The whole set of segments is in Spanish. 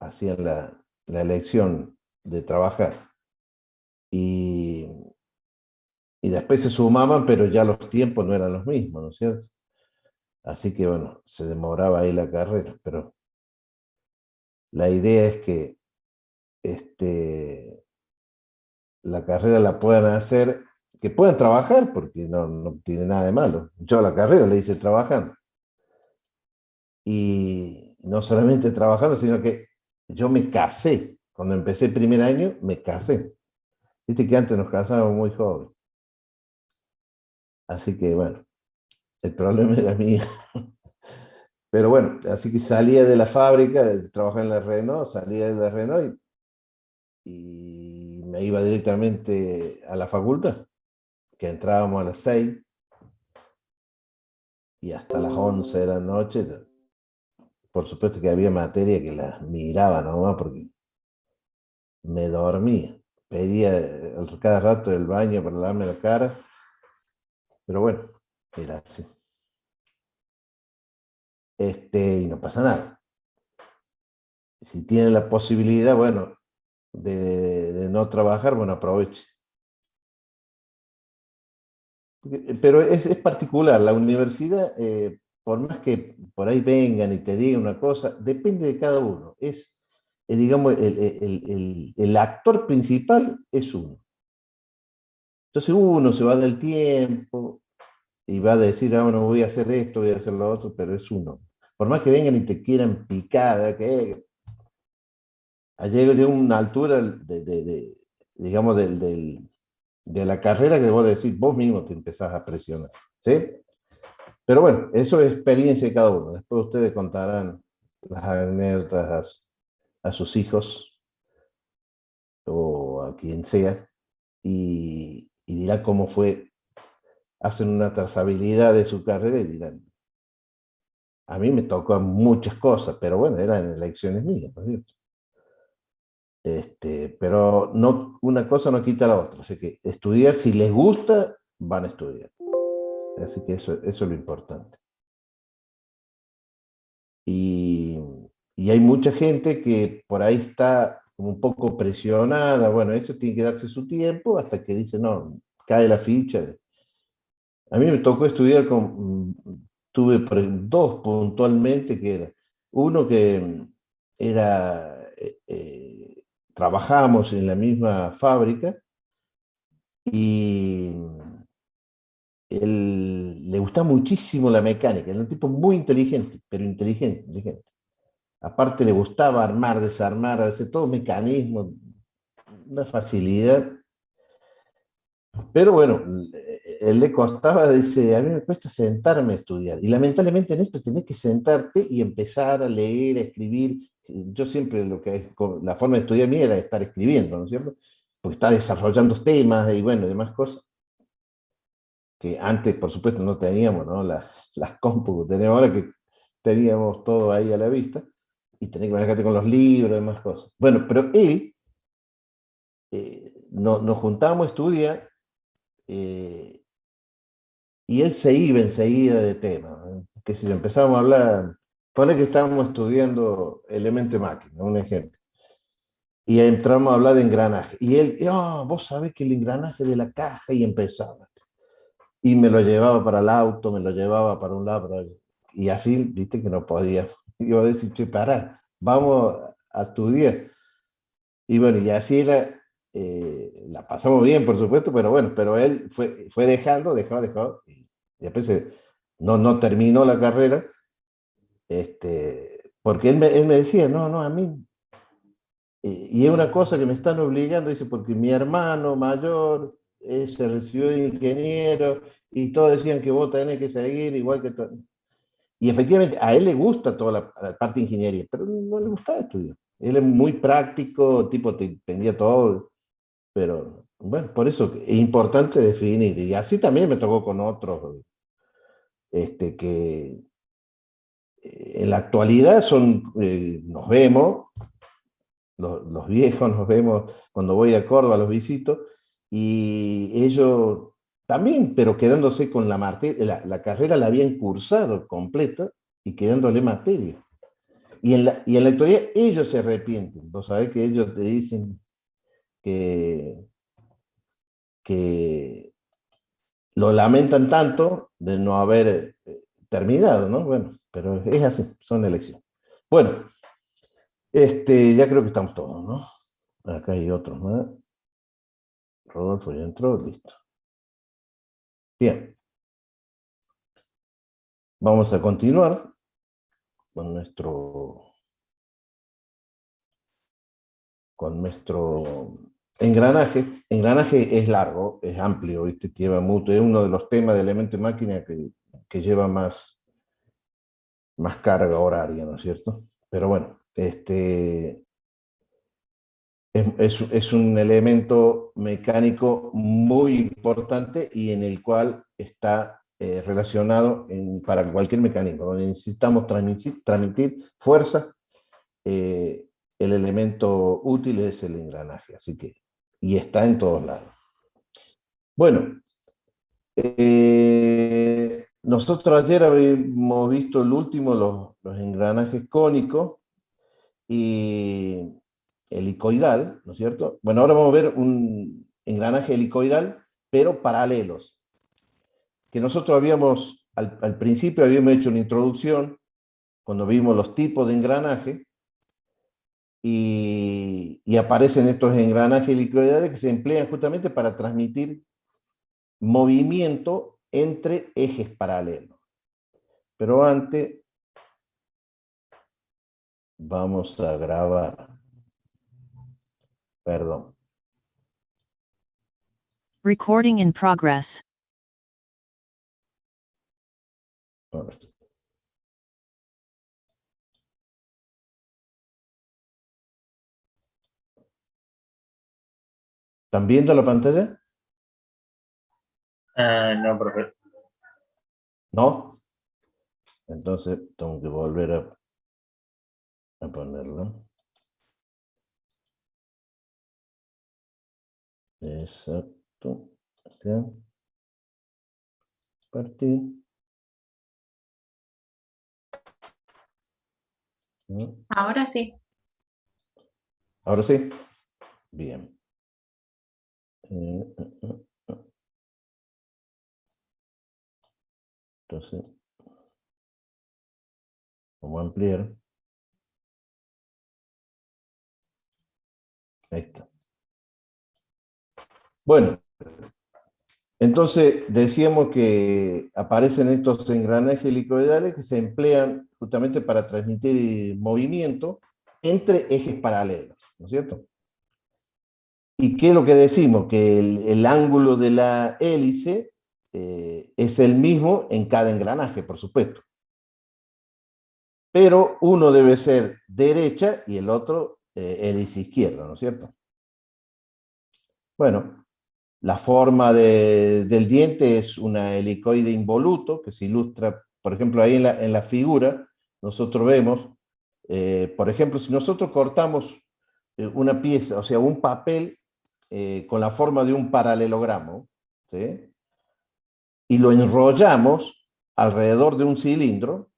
hacían la elección de trabajar y, y después se sumaban, pero ya los tiempos no eran los mismos, ¿no es cierto? Así que bueno, se demoraba ahí la carrera, pero la idea es que este, la carrera la puedan hacer, que puedan trabajar, porque no tiene nada de malo. Yo a la carrera le hice trabajando. Y no solamente trabajando, sino que yo me casé. Cuando empecé el primer año, me casé. Viste que antes nos casábamos muy jóvenes. Así que bueno, el problema era mío. Pero bueno, así que salía de la fábrica, trabajaba en la Renault, salía de la Renault y me iba directamente a la facultad, que entrábamos a las 6 y hasta las 11 de la noche. Por supuesto que había materia que las miraba nomás porque me dormía. Pedía cada rato el baño para lavarme la cara, pero bueno, era así. Y no pasa nada. Si tiene la posibilidad, bueno, de no trabajar, bueno, aproveche. Pero es particular, la universidad, por más que por ahí vengan y te digan una cosa, depende de cada uno. Digamos, el actor principal es uno. Entonces uno se va del tiempo y va a decir, ah, bueno, voy a hacer esto, voy a hacer lo otro, pero es uno. Por más que vengan y te quieran picada, que llega a una altura digamos, de la carrera que vos decís, vos mismo te empezás a presionar. ¿Sí? Pero bueno, eso es experiencia de cada uno. Después ustedes contarán las anécdotas a sus hijos o a quien sea y dirán cómo fue. Hacen una trazabilidad de su carrera y dirán, a mí me tocó muchas cosas, pero bueno, eran elecciones mías, ¿no es cierto? Pero no, una cosa no quita la otra. Así que estudiar, si les gusta, van a estudiar. Así que eso es lo importante. Y, y hay mucha gente que por ahí está como un poco presionada. Bueno, eso tiene que darse su tiempo hasta que dice, no, cae la ficha. A mí me tocó estudiar tuve dos puntualmente que era, uno que era, trabajamos en la misma fábrica y él le gustaba muchísimo la mecánica, era un tipo muy inteligente, pero inteligente, inteligente. Aparte le gustaba armar, desarmar, hacer todo mecanismo, una facilidad. Pero bueno, él le costaba, dice, a mí me cuesta sentarme a estudiar. Y lamentablemente en esto tenés que sentarte y empezar a leer, a escribir. Yo siempre la forma de estudiar mía era estar escribiendo, ¿no es cierto? Porque está desarrollando temas y bueno, demás cosas que antes, por supuesto, no teníamos, ¿no? Las compu que tenemos ahora, que teníamos todo ahí a la vista y tenés que manejarte con los libros y demás cosas. Bueno, pero él, nos juntábamos a estudiar. eh, Y él se iba enseguida de tema, ¿eh? Que si empezamos a hablar, pone que estábamos estudiando elemento de máquina, un ejemplo, y entramos a hablar de engranaje. Y él, vos sabés que el engranaje de la caja, y empezaba. Y me lo llevaba para el auto, me lo llevaba para un lado, para otro. Y así, viste que no podía. Iba a decir, che, pará, vamos a estudiar. Y bueno, y así era, la pasamos bien, por supuesto, pero bueno, pero él fue dejando, dejó, y después no terminó la carrera, porque él me decía, no, a mí, y es una cosa que me están obligando, dice, porque mi hermano mayor se recibió de ingeniero y todos decían que vos tenés que seguir igual que tú. Y efectivamente, a él le gusta toda la parte de ingeniería, pero no le gustaba estudiar. Él es muy práctico, tipo, te entendía todo. Pero bueno, por eso es importante definir. Y así también me tocó con otros, que en la actualidad nos vemos, los viejos nos vemos cuando voy a Córdoba, los visito, y ellos también, pero quedándose con la carrera la habían cursado completa y quedándole materia. y en la actualidad ellos se arrepienten. Vos sabés que ellos te dicen que, que lo lamentan tanto de no haber terminado, ¿no? Bueno, pero es así, son elecciones. Bueno, ya creo que estamos todos, ¿no? Acá hay otros más. Rodolfo ya entró, listo. Bien, vamos a continuar con nuestro engranaje. Engranaje es largo, es amplio, ¿viste? Lleva mucho, es uno de los temas de elemento y máquina que lleva más carga horaria, ¿no es cierto? Pero bueno, es un elemento mecánico muy importante y en el cual está relacionado para cualquier mecanismo. Donde necesitamos transmitir fuerza, el elemento útil es el engranaje, así que, y está en todos lados. Bueno, nosotros ayer habíamos visto el último, los engranajes cónicos, y helicoidal, ¿no es cierto? Bueno, ahora vamos a ver un engranaje helicoidal, pero paralelos, que nosotros al principio habíamos hecho una introducción, cuando vimos los tipos de engranaje, y aparecen estos engranajes helicoidales que se emplean justamente para transmitir movimiento entre ejes paralelos. Pero antes vamos a grabar, perdón. Recording in progress. ¿Están viendo la pantalla? No, profe. ¿No? Entonces tengo que volver a ponerlo. Exacto. Acá. Partir. ¿No? Ahora sí. Ahora sí. Bien. Entonces, vamos a ampliar. Ahí está. Bueno, entonces decíamos que aparecen estos engranajes helicoidales que se emplean justamente para transmitir movimiento entre ejes paralelos, ¿no es cierto? ¿Y qué es lo que decimos? Que el ángulo de la hélice es el mismo en cada engranaje, por supuesto. Pero uno debe ser derecha y el otro hélice izquierda, ¿no es cierto? Bueno, la forma del diente es una helicoide involuto, que se ilustra, por ejemplo, ahí en la figura, nosotros vemos, por ejemplo, si nosotros cortamos una pieza, o sea, un papel con la forma de un paralelogramo, ¿sí? Y lo enrollamos alrededor de un cilindro,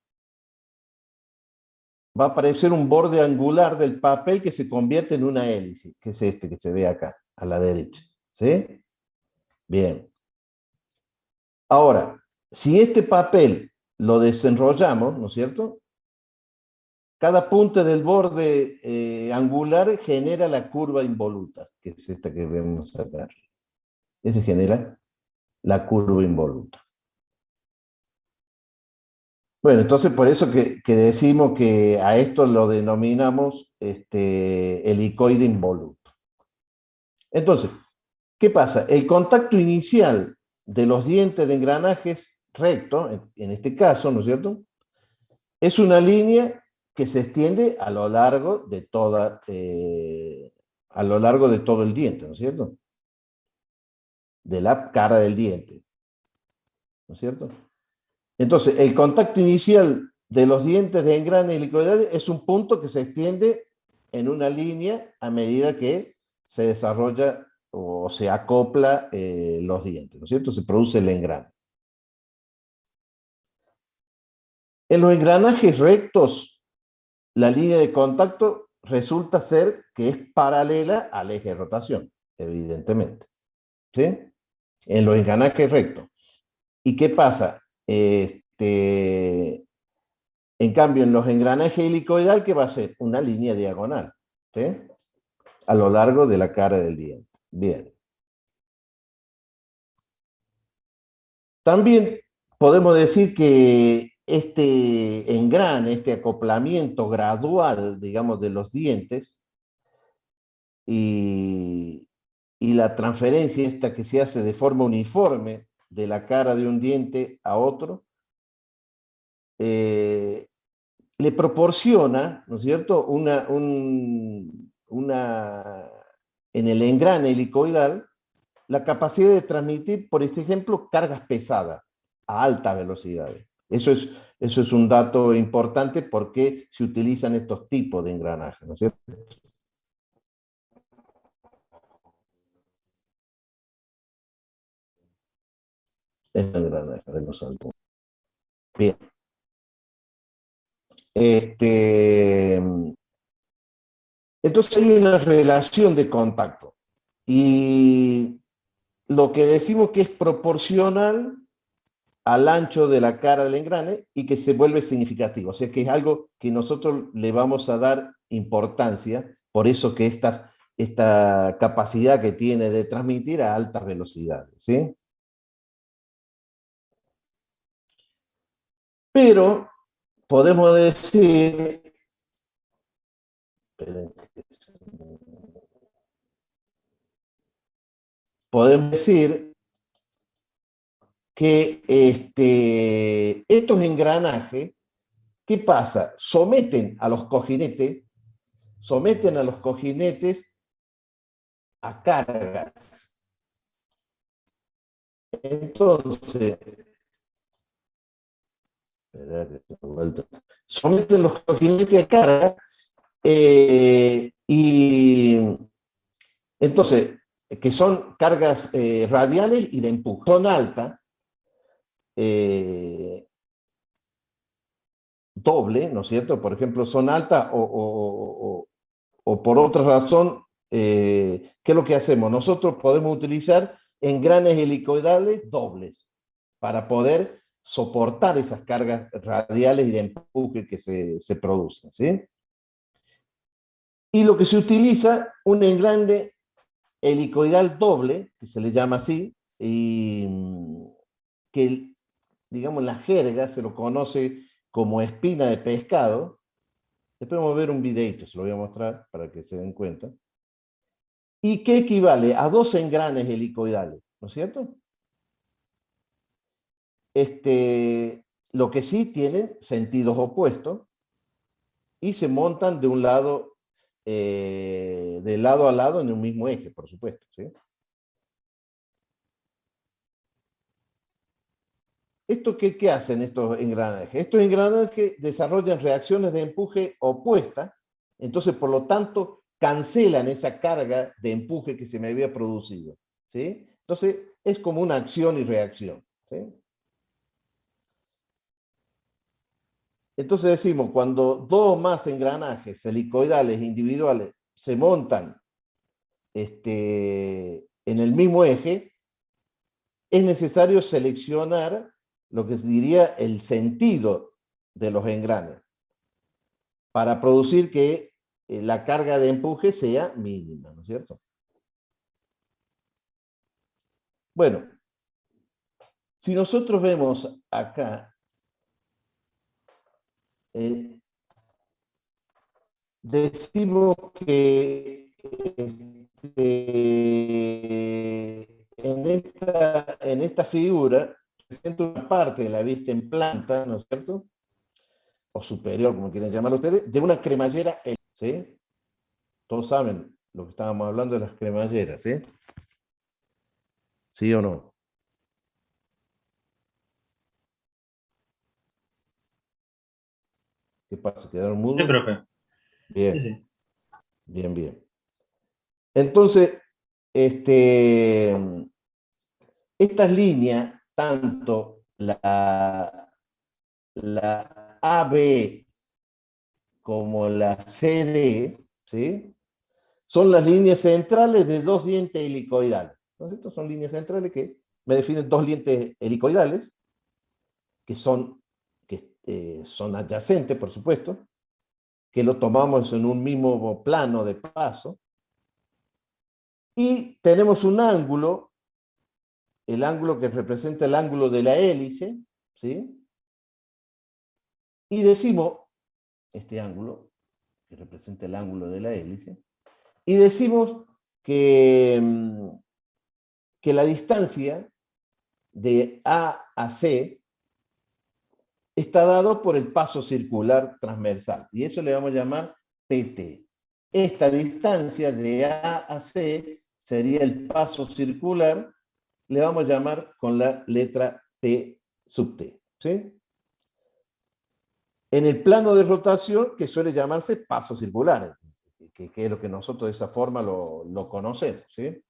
va a aparecer un borde angular del papel que se convierte en una hélice, que es este que se ve acá, a la derecha. ¿Sí? Bien. Ahora, si este papel lo desenrollamos, ¿no es cierto? Cada punta del borde angular genera la curva involuta, que es esta que vemos acá. Ese genera la curva involuta. Bueno, entonces por eso que decimos que a esto lo denominamos helicoide involuto. Entonces, ¿qué pasa? El contacto inicial de los dientes de engranajes recto, en este caso, ¿no es cierto? Es una línea que se extiende a lo largo de a lo largo de todo el diente, ¿no es cierto? De la cara del diente, ¿no es cierto? Entonces, el contacto inicial de los dientes de engrane helicoidal es un punto que se extiende en una línea a medida que se desarrolla o se acopla los dientes, ¿no es cierto? Se produce el engrane. En los engranajes rectos, la línea de contacto resulta ser que es paralela al eje de rotación, evidentemente. ¿Sí? En los engranajes rectos. ¿Y qué pasa? En cambio, en los engranajes helicoidal, ¿qué va a ser? Una línea diagonal, ¿sí? A lo largo de la cara del diente. Bien. También podemos decir que este engrane, este acoplamiento gradual, digamos, de los dientes y, y la transferencia esta que se hace de forma uniforme de la cara de un diente a otro, le proporciona, ¿no es cierto?, en el engrane helicoidal, la capacidad de transmitir, por este ejemplo, cargas pesadas a altas velocidades. Eso es un dato importante porque se utilizan estos tipos de engranajes, ¿no es cierto? Este engranaje de los altos. Bien. Entonces hay una relación de contacto. Y lo que decimos que es proporcional al ancho de la cara del engrane y que se vuelve significativo. O sea que es algo que nosotros le vamos a dar importancia, por eso que esta capacidad que tiene de transmitir a altas velocidades. ¿Sí? Pero podemos decir, podemos decir que estos engranajes, ¿qué pasa? Someten a los cojinetes a cargas. Entonces, someten los cojinetes a carga y entonces, que son cargas radiales y de empuje. Son altas, doble, ¿no es cierto? Por ejemplo, son altas o por otra razón, ¿qué es lo que hacemos? Nosotros podemos utilizar engranes helicoidales dobles para poder soportar esas cargas radiales y de empuje que se producen, ¿sí? Y lo que se utiliza, un engrane helicoidal doble, que se le llama así, y que, digamos, en la jerga se lo conoce como espina de pescado. Después vamos a ver un videito, se lo voy a mostrar para que se den cuenta. Y que equivale a dos engranes helicoidales, ¿no es cierto? Lo que sí tienen sentidos opuestos y se montan de un lado, de lado a lado en un mismo eje, por supuesto, ¿sí? ¿Qué hacen estos engranajes? Estos engranajes desarrollan reacciones de empuje opuestas, entonces por lo tanto cancelan esa carga de empuje que se me había producido, ¿sí? Entonces es como una acción y reacción, ¿sí? Entonces decimos, cuando dos o más engranajes helicoidales individuales se montan en el mismo eje, es necesario seleccionar lo que se diría el sentido de los engranes para producir que la carga de empuje sea mínima, ¿no es cierto? Bueno, si nosotros vemos acá, eh, decimos que en esta figura presenta una parte de la vista en planta, ¿no es cierto? O superior, como quieren llamarlo ustedes, de una cremallera, ¿sí? Todos saben lo que estábamos hablando de las cremalleras, ¿sí? ¿Sí o no? ¿Qué pasa? ¿Quedaron Sí, mudos? profe. Sí, Bien, sí. bien, bien. Entonces, este, estas líneas, tanto la AB como la CD, ¿sí? Son las líneas centrales de dos dientes helicoidales. Entonces, estos son líneas centrales que me definen dos dientes helicoidales, que son adyacentes, por supuesto, que lo tomamos en un mismo plano de paso, y tenemos un ángulo, el ángulo que representa el ángulo de la hélice, ¿sí? Y decimos, este ángulo, que representa el ángulo de la hélice, y decimos que, que la distancia de A a C está dado por el paso circular transversal, y eso le vamos a llamar PT. Esta distancia de A a C sería el paso circular, le vamos a llamar con la letra P sub T, ¿sí? En el plano de rotación, que suele llamarse paso circular, que es lo que nosotros de esa forma lo conocemos, ¿sí?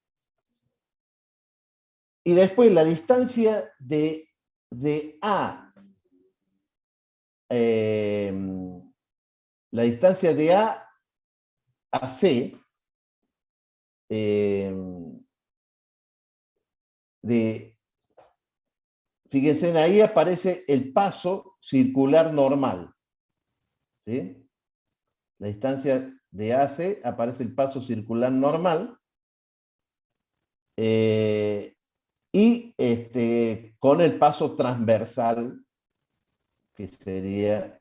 Y después la distancia de A, la distancia de A a C, fíjense, ahí aparece el paso circular normal, ¿sí? La distancia de A a C aparece el paso circular normal, y con el paso transversal, que sería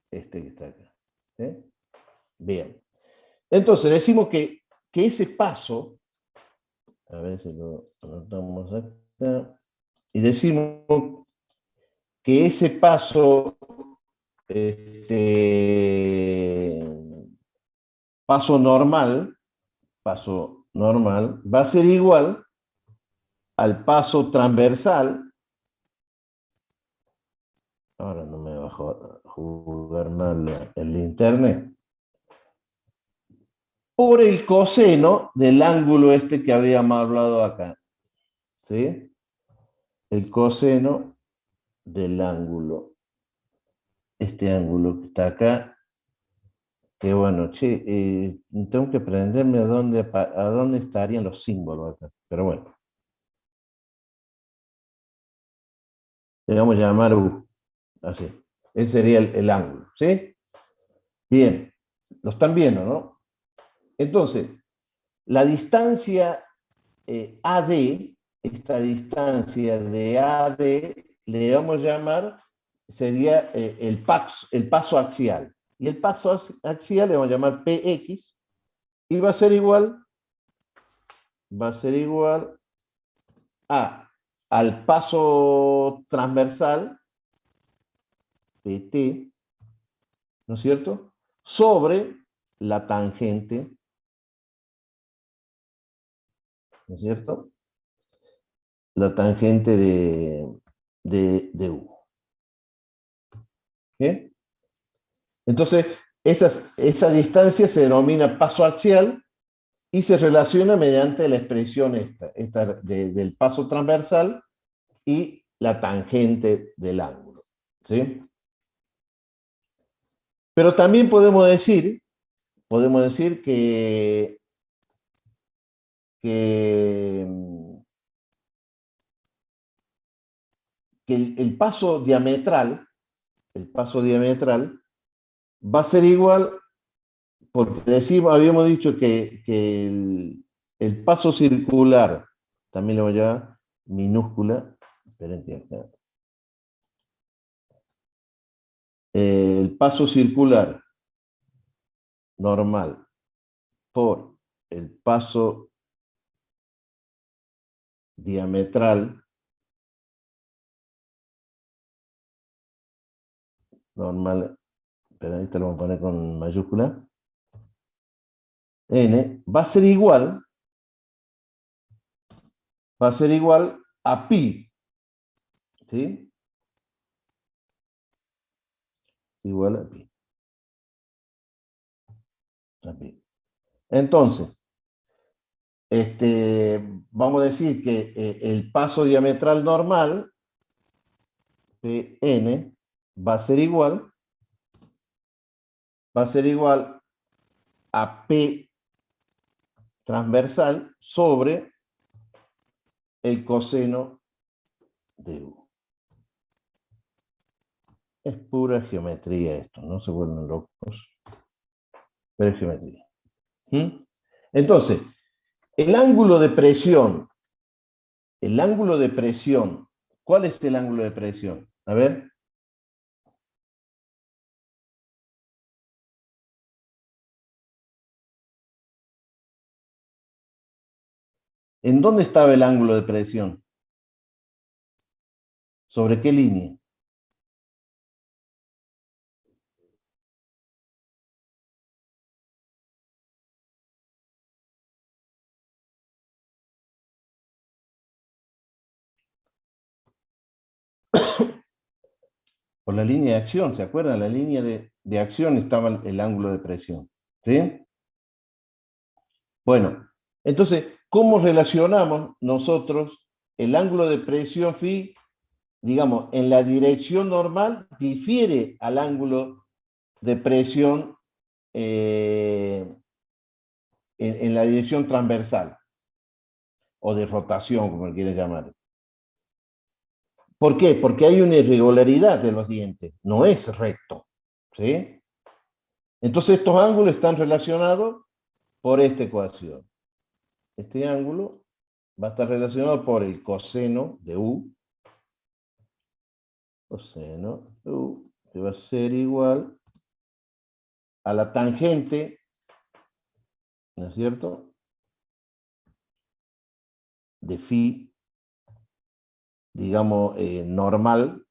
este que está acá, ¿sí? Bien. Entonces decimos que ese paso, a ver si lo anotamos acá, y decimos que ese paso, paso normal, va a ser igual al paso transversal. Ahora no me va a jugar mal el internet. Por el coseno del ángulo este que habíamos hablado acá, ¿sí? El coseno del ángulo, este ángulo que está acá, que bueno, che, tengo que aprenderme a dónde estarían los símbolos acá, pero bueno. Le vamos a llamar U, así. Ese sería el ángulo, ¿sí? Bien, lo están viendo, ¿no? Entonces, la distancia AD, esta distancia de AD, le vamos a llamar, sería el paso axial. Y el paso axial le vamos a llamar PX, y va a ser igual al paso transversal, PT, ¿no es cierto?, sobre la tangente, ¿no es cierto?, la tangente de U. ¿Bien? Entonces, esa distancia se denomina paso axial y se relaciona mediante la expresión esta del paso transversal y la tangente del ángulo, ¿sí? Pero también podemos decir que, que el paso diametral va a ser igual, porque habíamos dicho que el paso circular, también lo voy a llamar minúscula, esperen que acá. El paso circular normal por el paso diametral normal, pero ahí te lo vamos a poner con mayúscula, n, va a ser igual a pi, ¿sí? Igual a pi. Entonces, vamos a decir que el paso diametral normal, Pn, va a ser igual va a ser igual a P transversal sobre el coseno de U. Es pura geometría esto, no se vuelven locos, pero es geometría. ¿Mm? Entonces, el ángulo de presión, ¿cuál es el ángulo de presión? A ver. ¿En dónde estaba el ángulo de presión? ¿Sobre qué línea? Por la línea de acción, ¿se acuerdan? La línea de acción estaba el ángulo de presión. ¿Sí? Bueno, entonces, ¿cómo relacionamos nosotros el ángulo de presión phi, digamos, en la dirección normal, difiere al ángulo de presión en la dirección transversal o de rotación, como le quieres llamar? ¿Por qué? Porque hay una irregularidad de los dientes, no es recto. ¿Sí? Entonces estos ángulos están relacionados por esta ecuación. Este ángulo va a estar relacionado por el coseno de U, que va a ser igual a la tangente, ¿no es cierto?, de phi, digamos, normal,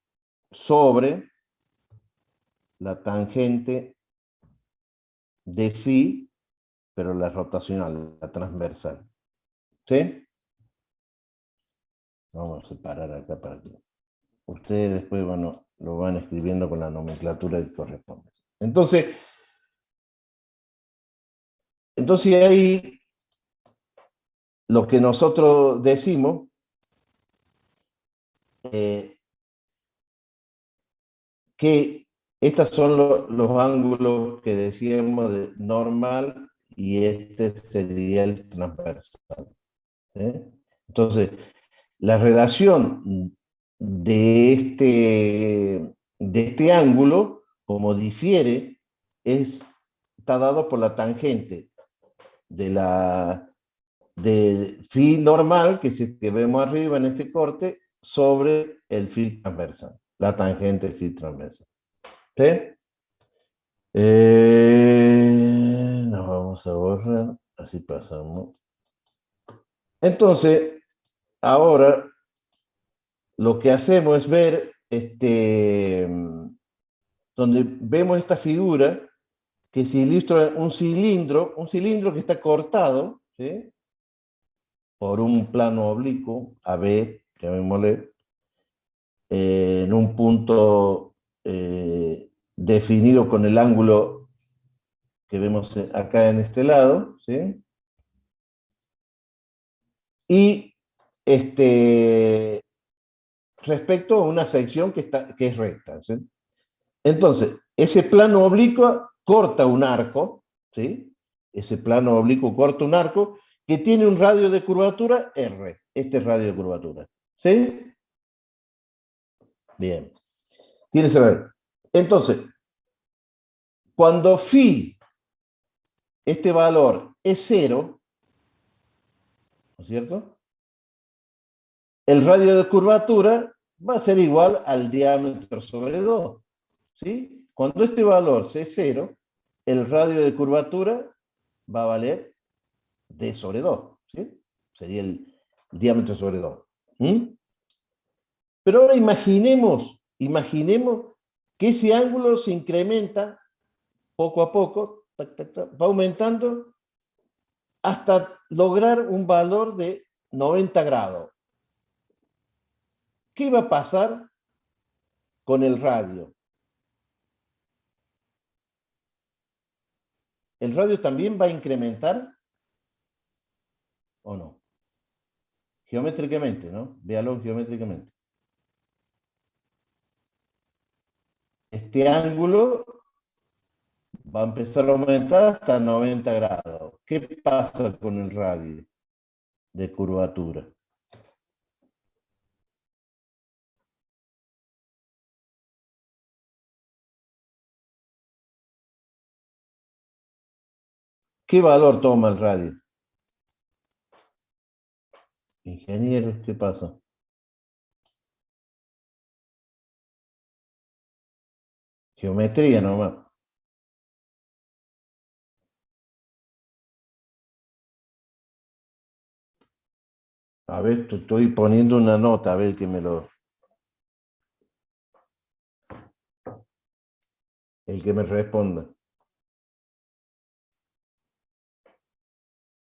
sobre la tangente de phi, pero la rotacional, la transversal. ¿Sí? Vamos a separar acá para que ustedes después lo van escribiendo con la nomenclatura que corresponde. Entonces ahí lo que nosotros decimos que estos son los ángulos que decíamos de normal y este sería el transversal. Entonces, la relación de este ángulo, como difiere, está dado por la tangente de phi normal, que vemos arriba en este corte, sobre el phi transversal, la tangente del phi transversal. ¿Sí? Nos vamos a borrar, así pasamos. Entonces, ahora lo que hacemos es ver, donde vemos esta figura, que se ilustra un cilindro que está cortado, ¿sí?, por un plano oblicuo, AB, llamémosle, en un punto definido con el ángulo que vemos acá en este lado, ¿sí? Y respecto a una sección que es recta, ¿sí? Entonces, ese plano oblicuo corta un arco, ¿sí? Ese plano oblicuo corta un arco que tiene un radio de curvatura R. Este es radio de curvatura. ¿Sí? Bien. Tiene ese radio. Entonces, cuando phi, este valor es cero, ¿no es cierto?, el radio de curvatura va a ser igual al diámetro sobre 2. ¿Sí? Cuando este valor sea cero, el radio de curvatura va a valer d sobre 2. ¿Sí? Sería el diámetro sobre 2. ¿Mm? Pero ahora imaginemos que ese ángulo se incrementa poco a poco, va aumentando hasta lograr un valor de 90 grados. ¿Qué va a pasar con el radio? ¿El radio también va a incrementar o no? Geométricamente, ¿no? Véalo geométricamente. Este ángulo Va a empezar a aumentar hasta 90 grados. ¿Qué pasa con el radio de curvatura? ¿Qué valor toma el radio? Ingeniero, ¿qué pasa? Geometría nomás. A ver, te estoy poniendo una nota, a ver que el que me responda.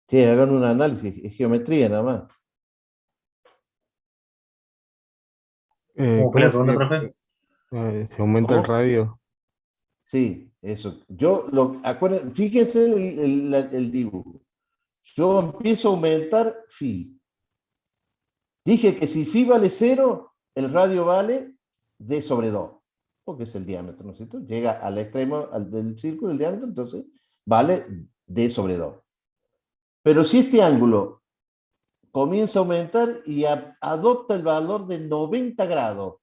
Sí, hagan un análisis, es geometría nada más. ¿Cómo fue ¿Cómo la pregunta, se, profe? se aumenta el ¿Cómo? radio? Sí, eso. Fíjense el dibujo. Yo empiezo a aumentar phi. Dije que si phi vale 0, el radio vale d sobre 2, porque es el diámetro, ¿no es cierto? Llega al extremo del círculo, el diámetro, entonces vale d sobre 2. Pero si este ángulo comienza a aumentar y adopta el valor de 90 grados,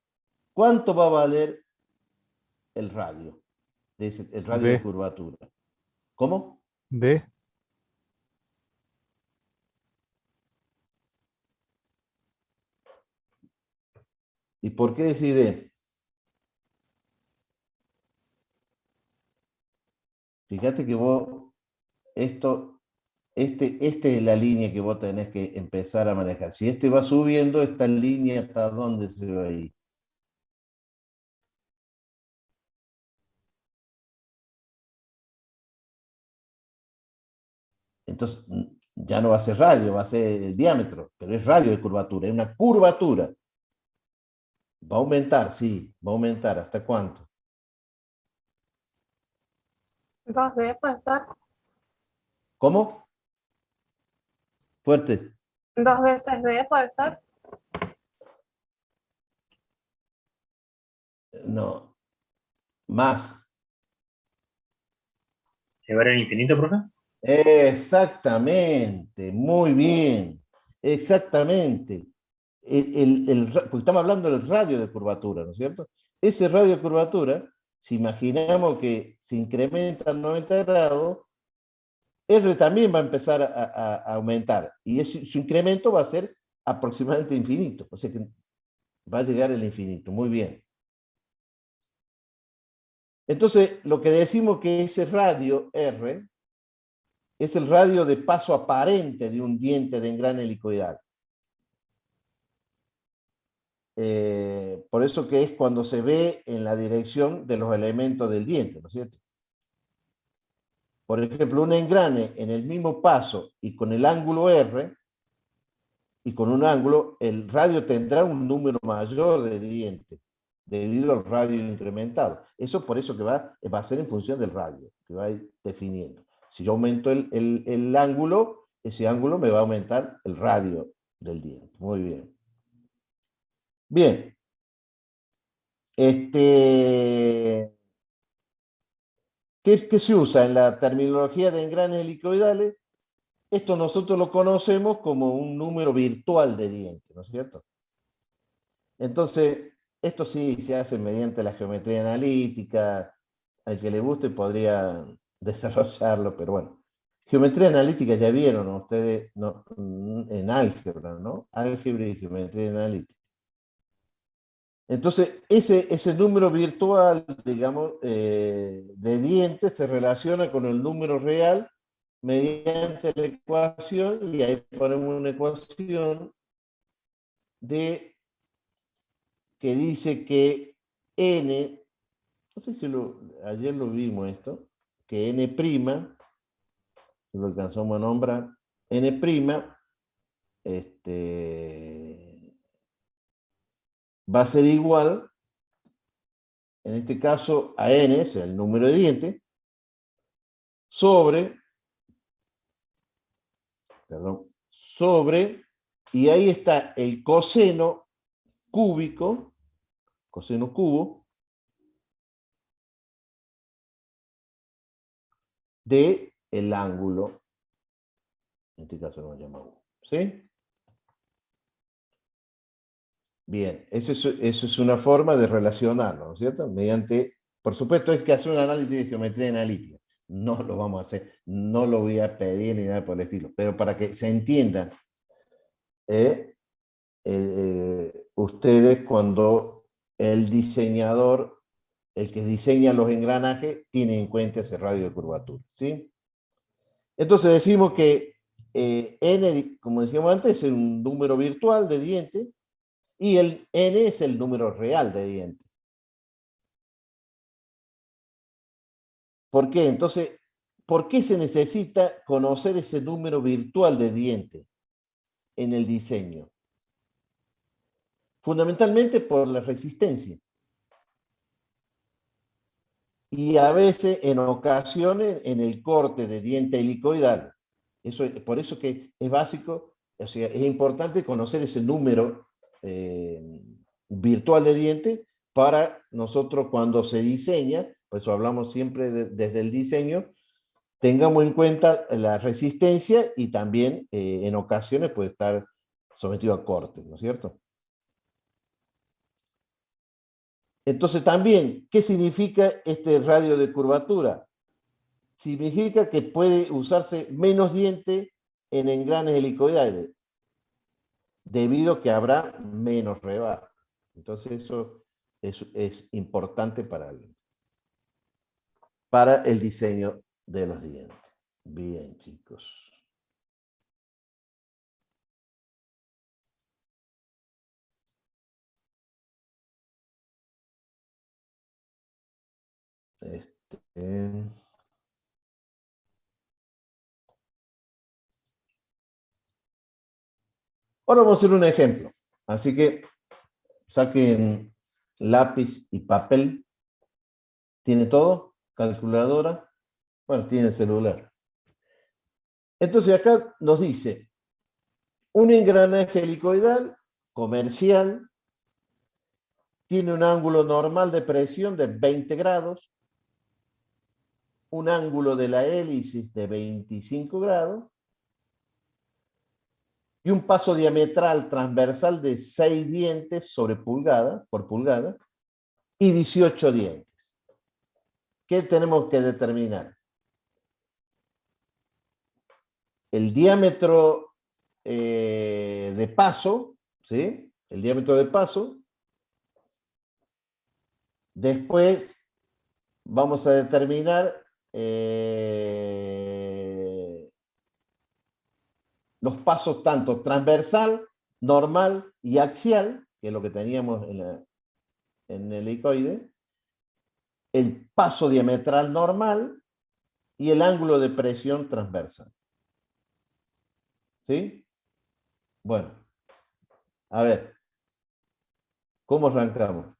¿cuánto va a valer el radio? El radio de D, curvatura. ¿Cómo? D, ¿Y por qué decide? Fíjate que vos, esta es la línea que vos tenés que empezar a manejar. Si este va subiendo, esta línea hasta dónde se va a ir. Entonces, ya no va a ser radio, va a ser el diámetro, pero es radio de curvatura, es una curvatura. Va a aumentar, sí, va a aumentar. ¿Hasta cuánto? 2D puede ser. ¿Cómo? Fuerte. 2 veces D puede ser. No, más. ¿Llevar al infinito, profe? Exactamente, muy bien. Exactamente. Porque estamos hablando del radio de curvatura, ¿no es cierto? Ese radio de curvatura, si imaginamos que se incrementa a 90 grados, R también va a empezar a aumentar. Y su incremento va a ser aproximadamente infinito. O sea que va a llegar al infinito. Muy bien. Entonces, lo que decimos que ese radio R es el radio de paso aparente de un diente de engrane helicoidal. Por eso que es cuando se ve en la dirección de los elementos del diente, ¿no es cierto? Por ejemplo, un engrane en el mismo paso y con el ángulo R, y con un ángulo, el radio tendrá un número mayor de dientes debido al radio incrementado. Eso por eso que va a ser en función del radio, que va a ir definiendo. Si yo aumento el ángulo, ese ángulo me va a aumentar el radio del diente. Muy bien. Bien. ¿Qué se usa en la terminología de engranes helicoidales? Esto nosotros lo conocemos como un número virtual de dientes, ¿no es cierto? Entonces, esto sí se hace mediante la geometría analítica. Al que le guste podría desarrollarlo, pero bueno. Geometría analítica ya vieron, ¿no? Ustedes en álgebra, ¿no? Álgebra y geometría analítica. Entonces, ese número virtual, digamos, de dientes se relaciona con el número real mediante la ecuación, y ahí ponemos una ecuación de que dice que n, no sé si ayer lo vimos esto, que n', lo alcanzamos a nombrar, n', va a ser igual, en este caso, a n, es el número de dientes, sobre, y ahí está el coseno cúbico, coseno cubo, de el ángulo, en este caso lo llama U, ¿sí? Bien, eso es una forma de relacionarlo, ¿no es cierto? Mediante, por supuesto, hay que hacer un análisis de geometría analítica. No lo vamos a hacer, no lo voy a pedir ni nada por el estilo, pero para que se entienda, ustedes cuando el diseñador, el que diseña los engranajes, tiene en cuenta ese radio de curvatura, ¿sí? Entonces decimos que n, como dijimos antes, es un número virtual de dientes, y el n es el número real de dientes. ¿Por qué? Entonces, ¿por qué se necesita conocer ese número virtual de dientes en el diseño? Fundamentalmente por la resistencia. Y a veces, en ocasiones, en el corte de diente helicoidal. Por eso que es básico, o sea, es importante conocer ese número virtual de diente para nosotros cuando se diseña, por eso hablamos siempre desde el diseño, tengamos en cuenta la resistencia y también en ocasiones puede estar sometido a corte, ¿no es cierto? Entonces también, ¿qué significa este radio de curvatura? Significa que puede usarse menos diente en engranes helicoidales, debido a que habrá menos rebaja. Entonces eso es importante para el diseño de los dientes. Bien, chicos. Ahora vamos a hacer un ejemplo. Así que saquen lápiz y papel. ¿Tiene todo? Calculadora. Bueno, tiene celular. Entonces acá nos dice un engranaje helicoidal comercial tiene un ángulo normal de presión de 20 grados, un ángulo de la hélice de 25 grados y un paso diametral transversal de 6 dientes por pulgada y 18 dientes. ¿Qué tenemos que determinar? El diámetro de paso, ¿sí? El diámetro de paso. Después vamos a determinar los pasos tanto transversal, normal y axial, que es lo que teníamos en el helicoide, el paso diametral normal y el ángulo de presión transversal. ¿Sí? Bueno, a ver, ¿cómo arrancamos?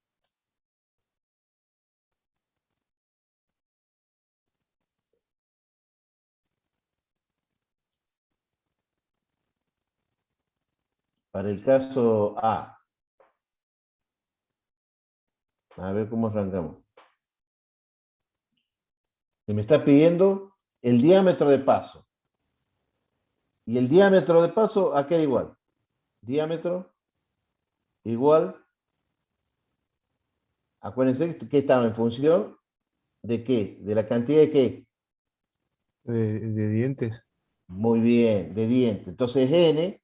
Para el caso a ver cómo arrancamos. Se me está pidiendo el diámetro de paso. Y el diámetro de paso, ¿a qué era igual? Diámetro igual, acuérdense que estaba en función de qué, de la cantidad de qué. De dientes. Muy bien, de diente. Entonces n